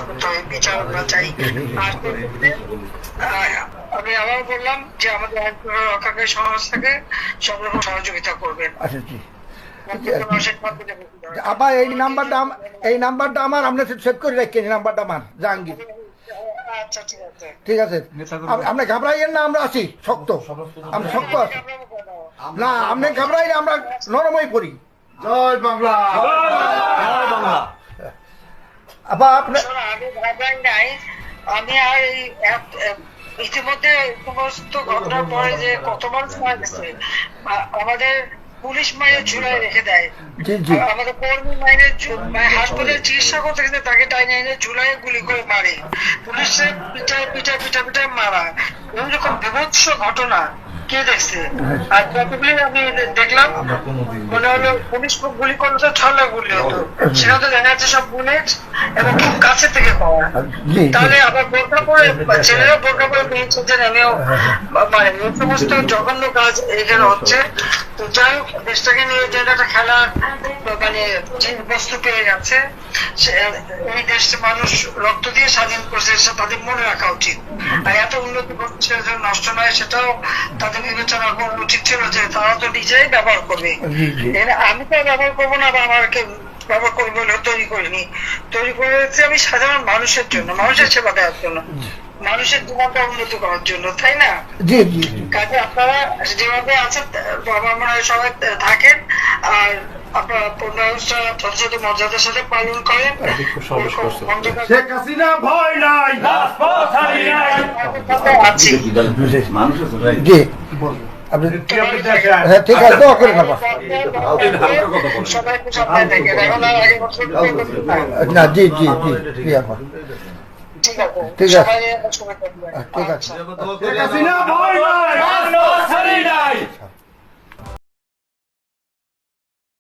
করতে হবে, বিচার আমরা চাই। আর আমি আবার বললাম যে আমাদের আইন রক্ষাকারী সংস্থাকে সব রকম সহযোগিতা করবেন। আচ্ছা জি আবার এই নাম্বারটা আমার আপনি সেভ করে রাখেন, এই নাম্বারটা আমার জাহাঙ্গীর। আচ্ছা ঠিক আছে, ঠিক আছে, আপনি ঘাবড়াইয়েন না, আমরা আছি শক্ত, আমরা শক্ত আছি না, আপনি ঘাবড়াই, আমরা নরমই করি। জয় বাংলা, জয় বাংলা। আবার আপনার আমি ভাবলাম নাই, আমি আর এই ইতিমধ্যে সমস্ত ঘটনার পরে যে কত মানুষ মারা গেছে, আমাদের পুলিশ মায়ের ঝুলায় রেখে দেয়, আমাদের কর্মী মায়ের হাসপাতালে চিকিৎসা করতে গেছে তাকে টাইনে এনে ঝুলায় গুলি করে মারে, পুলিশের পিঠায় পিঠায় পিঠা পিঠায় মারা, এরকম বিভৎস ঘটনা কে দেখছে? আর যতগুলি আমি দেখলাম মনে হলো পুলিশ গুলি করলে তো ছলা গুলি হতো, সেটা তো দেখা যাচ্ছে সব বুলেট এবং খুব কাছে থেকে পাওয়া। তাহলে আবার বোরকা পরে ছেলেরা বোরকা পরে বেরিয়েছে যে নেমেও মানে এই সমস্ত জঘন্য কাজ এখানে হচ্ছে। তো যাই হোক, দেশটাকে নিয়ে যে একটা খেলার মানে বস্তু পেয়ে গেছে, এই দেশে মানুষ রক্ত দিয়ে স্বাধীন করছে, তাদের মনে রাখা উচিত। আর এত উন্নতি করছে নষ্ট নয়, সেটাও তাদের বিবেচনা করা উচিত ছিল যে তারা তো নিজেই ব্যবহার করবে। আমি তো ব্যবহার করবো না বা আমাকে ব্যবহার করবো বলে তৈরি করিনি, তৈরি করেছি আমি সাধারণ মানুষের জন্য, মানুষের সেবা দেওয়ার জন্য, মানুষের জীবনটা উন্নতি করার জন্য, তাই না? কাজে আপনারা যেভাবে আছেন আমার মনে হয় সবাই থাকেন, আর আপনারা ব্যবস্থা যথাযথ মর্যাদার সাথে পালন করেন। শেখ হাসিনা ভয় নাই, আছি ঠিক আছে, দোয়া করে খাবা সবাই একটু সাবধানে থাকেন এখন, আর আগে বছর না। জি জি জি জি আপা, ঠিক আছে, ঠিক আছে, সবাই সময় থাকবে। ঠিক আছে। শেখ হাসিনা ভয় নাই।